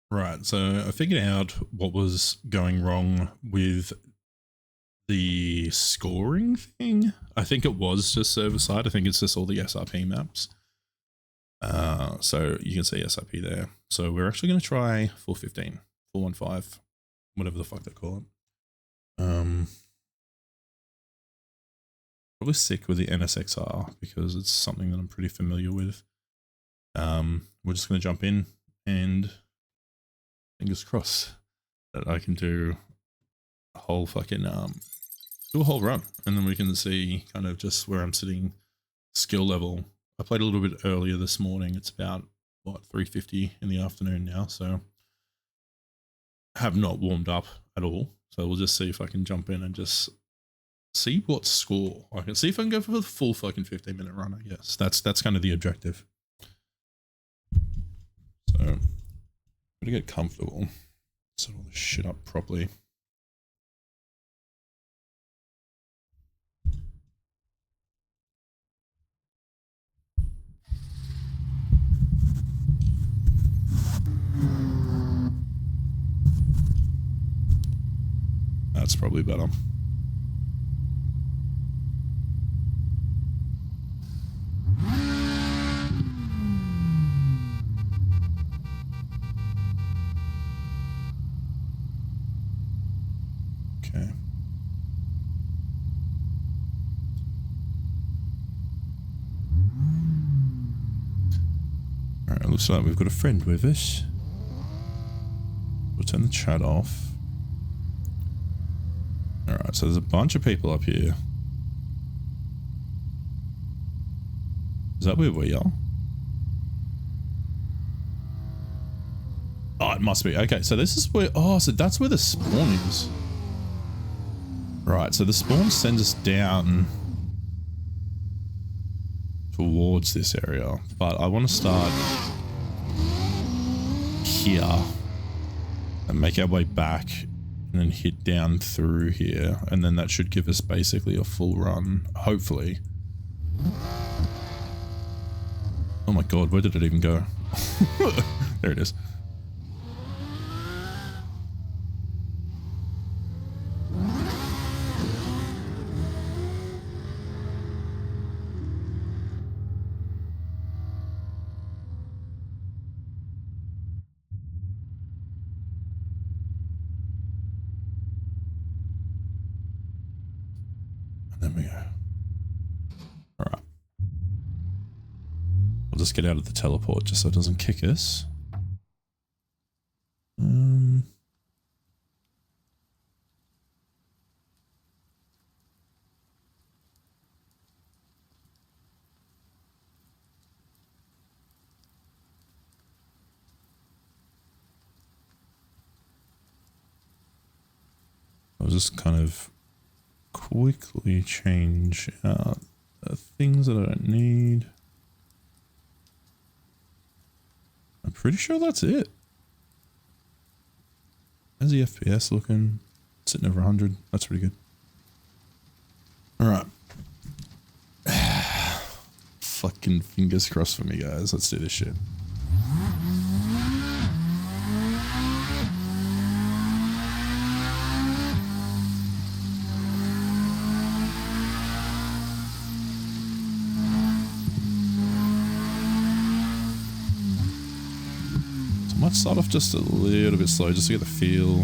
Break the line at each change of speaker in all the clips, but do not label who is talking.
Right, so I figured out what was going wrong with the scoring thing. I think it was just server side. I think it's just all the SRP maps. So you can see SRP there. So we're actually going to try 415, 415, whatever the fuck they call it. Probably stick with the NSXR because it's something that I'm pretty familiar with. We're just going to jump in and fingers crossed that I can do a whole fucking do a whole run, and then we can see kind of just where I'm sitting skill level. I played a little bit earlier this morning. It's about what 3:50 in the afternoon now, so I have not warmed up at all. So we'll just see if I can jump in and just see what score I can see if I can go for the full fucking 15-minute run. I guess that's kind of the objective. So I'm gonna get comfortable, set all this shit up properly. That's probably better. Okay. Alright, looks like we've got a friend with us. We'll turn the chat off. Alright, so there's a bunch of people up here. Is that where we are? Oh, it must be. Okay, so this is where... Oh, so that's where the spawn is. Right, so the spawn sends us down towards this area. But I want to start here and make our way back and then hit down through here. And then that should give us basically a full run, hopefully. Oh my god, where did it even go? There it is. There we go. Alright. We'll just get out of the teleport just so it doesn't kick us. I'll just kind of quickly change out the things that I don't need. I'm pretty sure that's it. How's the FPS looking? Sitting over 100. That's pretty good. Alright. Fucking fingers crossed for me, guys. Let's do this shit. Might start off just a little bit slow just to get the feel.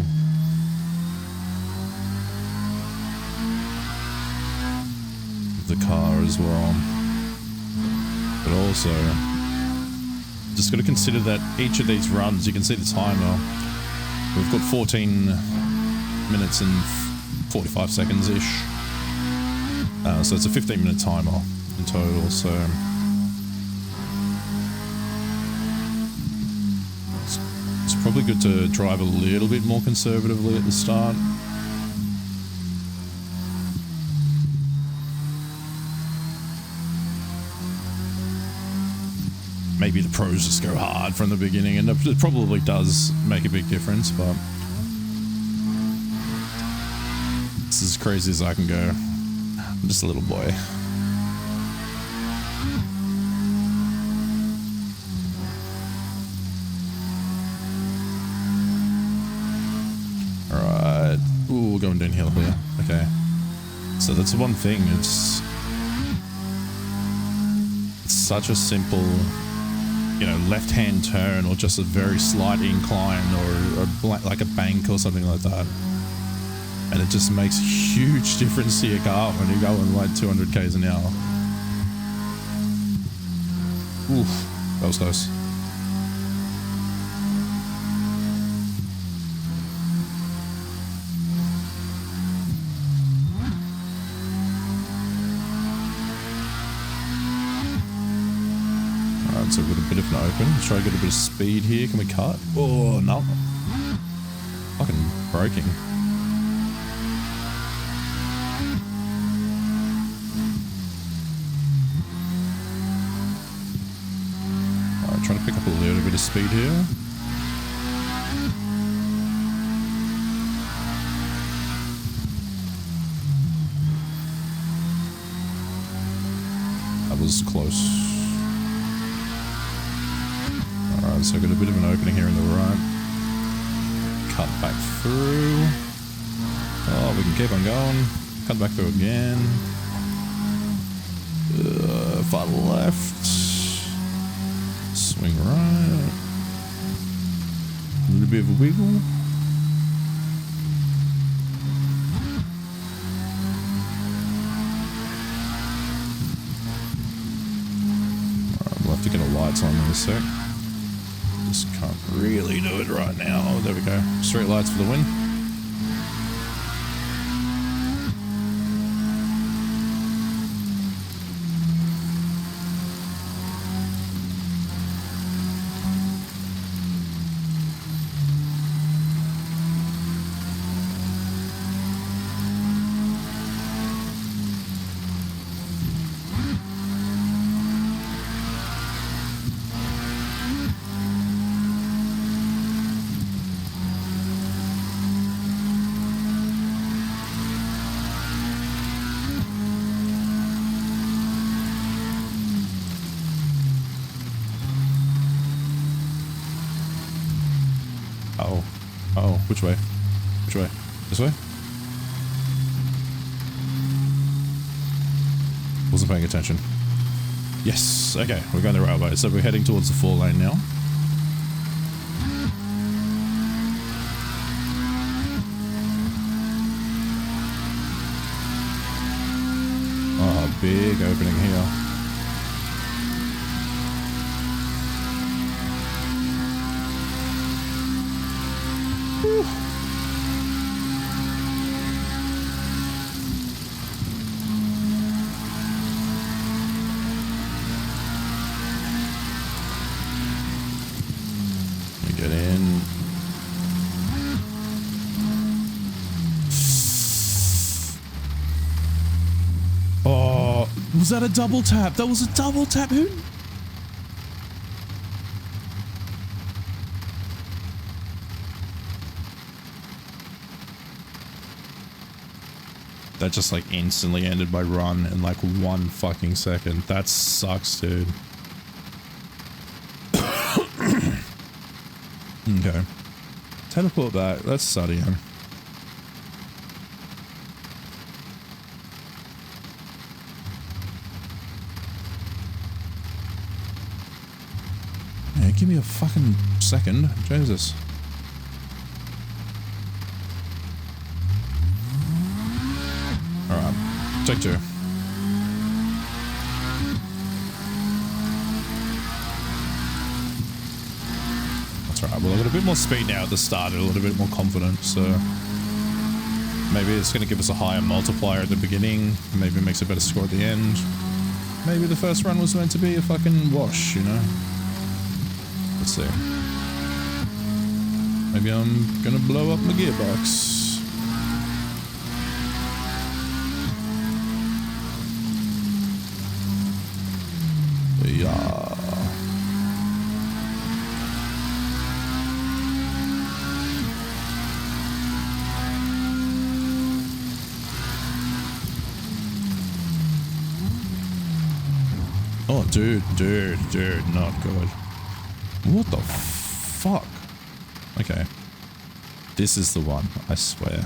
Of the car as well. But also, just got to consider that each of these runs, you can see the timer. We've got 14 minutes and 45 seconds-ish. So it's a 15-minute timer in total, so... Probably good to drive a little bit more conservatively at the start. Maybe the pros just go hard from the beginning, and it probably does make a big difference, but it's as crazy as I can go. I'm just a little boy. going downhill here. Okay. So that's one thing. It's such a simple, you know, left-hand turn or just a very slight incline or like a bank or something like that. And it just makes a huge difference to your car when you're going like 200 k's an hour. Oof, that was close. So we've got a bit of an open. Let's try to get a bit of speed here. Can we cut? Oh, no. Fucking braking. Alright, trying to pick up a little bit of speed here. That was close. Alright, so I've got a bit of an opening here in the right. Cut back through. Oh, we can keep on going. Cut back through again. Far left. Swing right. A little bit of a wiggle. Alright, we'll have to get our lights on in a sec. Just can't really do it right now. Oh, there we go. Straight lights for the win. Oh, which way? Which way? This way? Wasn't paying attention. Yes, okay, we're going the right way. So we're heading towards the 4 lane now. Oh, big opening here. Get in. Oh, was that a double tap? That was a double tap. Who? That just like instantly ended my run in like 1 fucking second. That sucks, dude. Okay. Teleport back. Let's study him. Yeah, give me a fucking second. Jesus. Alright. Take 2. Alright, well I've got a bit more speed now at the start and a little bit more confidence, so maybe it's going to give us a higher multiplier at the beginning, maybe it makes a better score at the end. Maybe the first run was meant to be a fucking wash, you know? Let's see. Maybe I'm going to blow up my gearbox. Yeah. Oh, dude, not good. What the fuck? Okay. This is the one, I swear.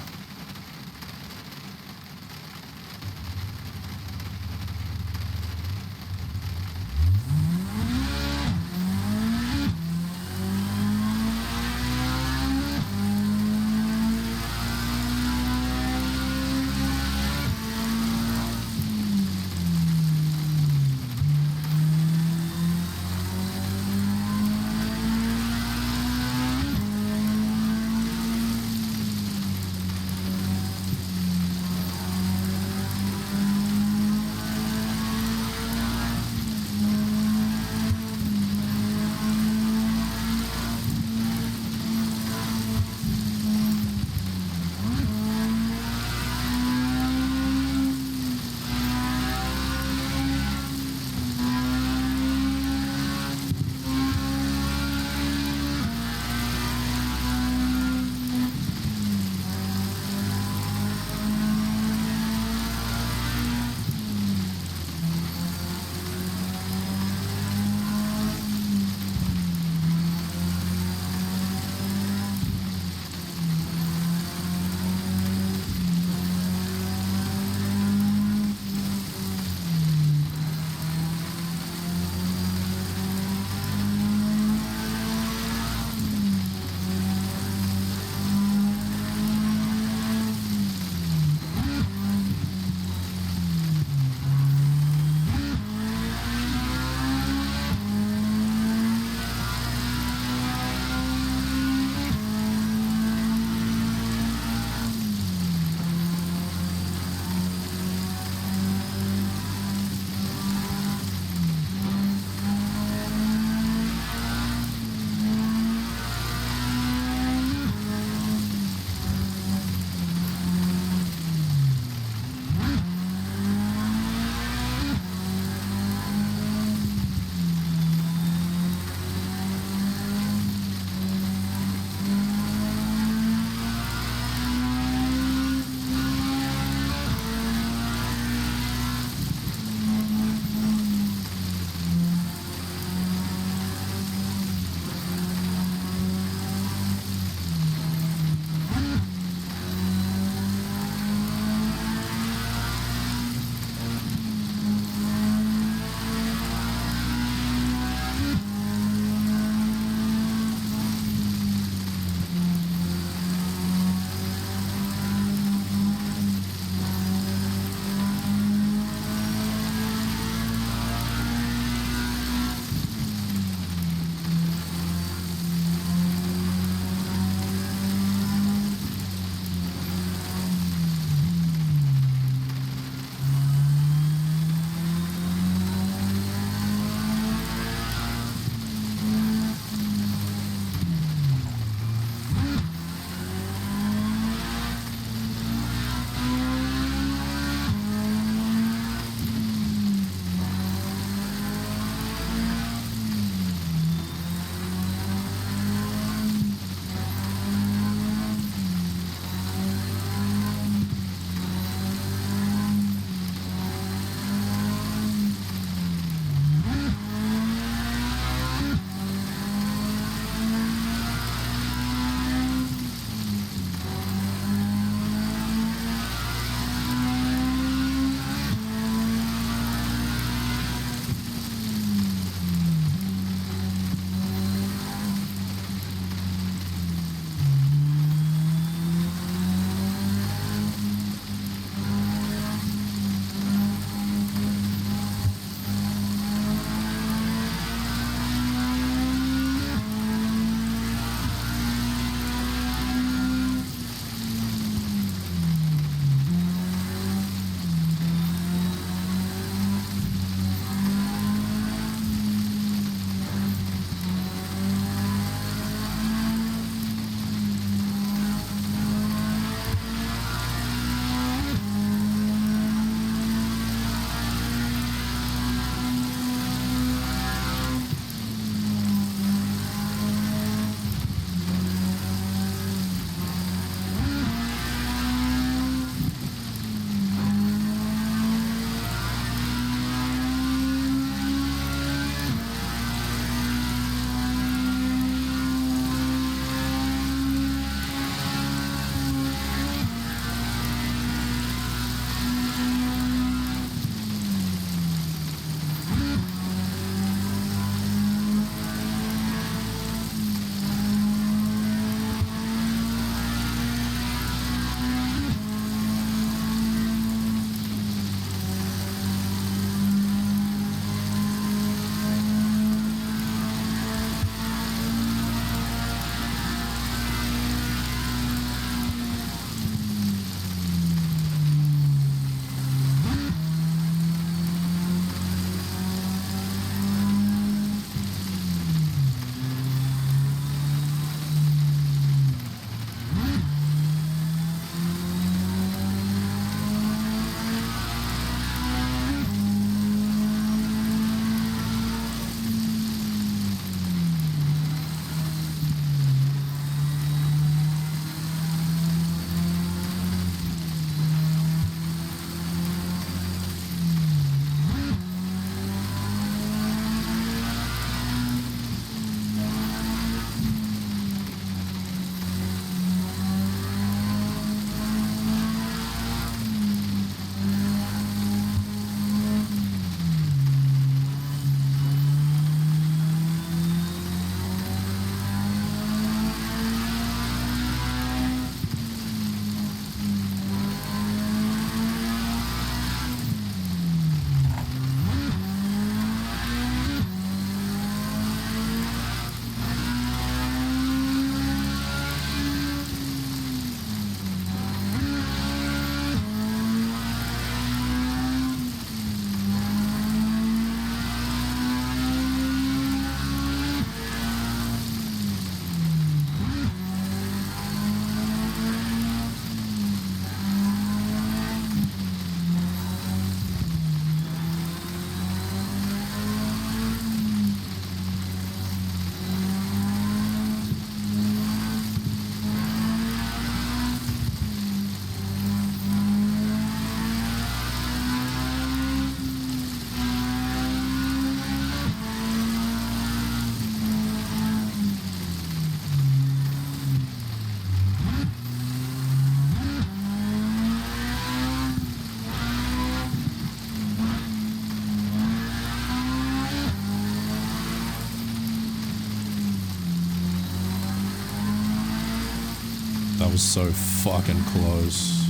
That was so fucking close.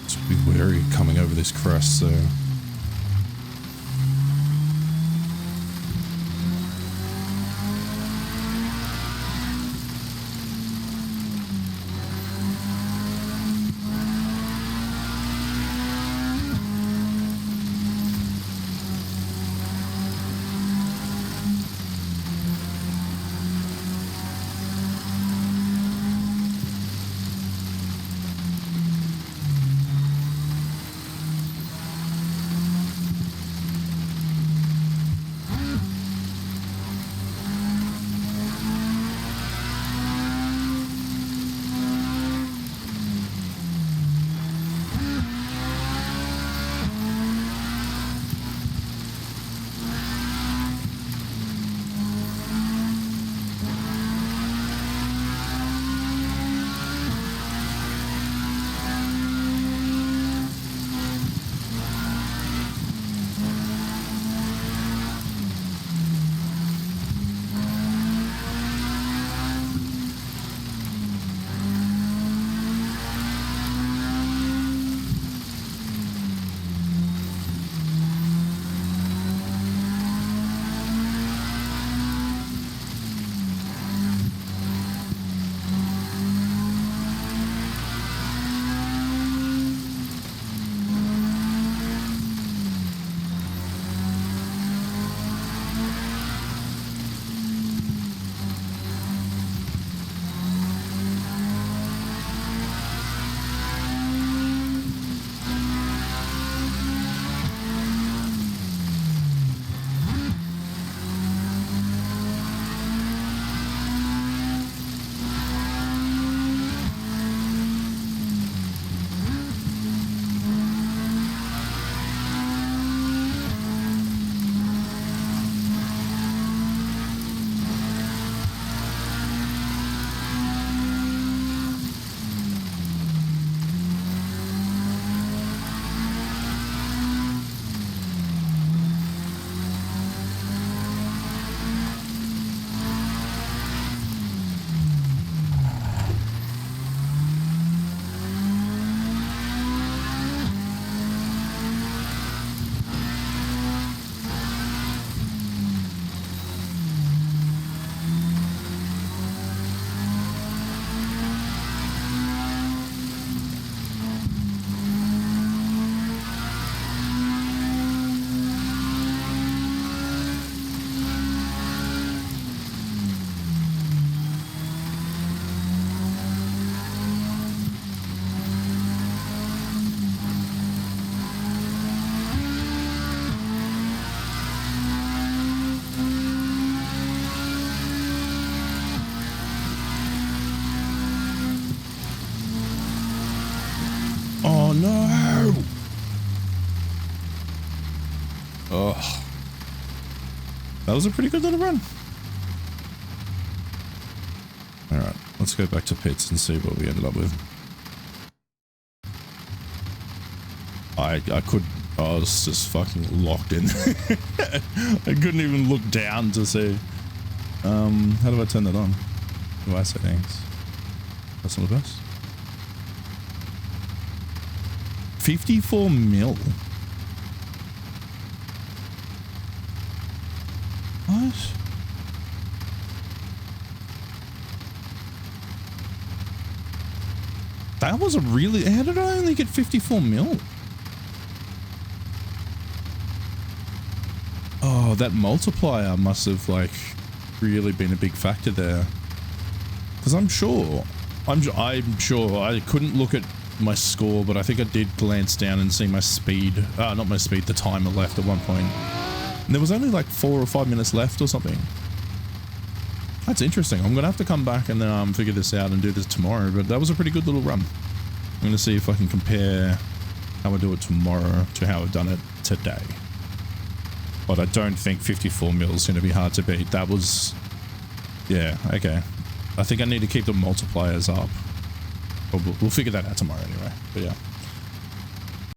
Just be wary coming over this crest, so. Oh no! Oh. That was a pretty good little run. Alright, let's go back to pits and see what we ended up with. I was just fucking locked in. I couldn't even look down to see. How do I turn that on? Device settings. That's not the best. 54 mil. What? That was a really... How did I only get 54 mil? Oh, that multiplier must have, like, really been a big factor there. Because I'm sure I couldn't look at my score, but I think I did glance down and see my speed. Not my speed, the timer left at one point. And there was only like 4 or 5 minutes left or something. That's interesting. I'm going to have to come back and then figure this out and do this tomorrow, but that was a pretty good little run. I'm going to see if I can compare how I do it tomorrow to how I've done it today. But I don't think 54 mil is going to be hard to beat. That was... Yeah, okay. I think I need to keep the multipliers up. We'll figure that out tomorrow anyway, but yeah.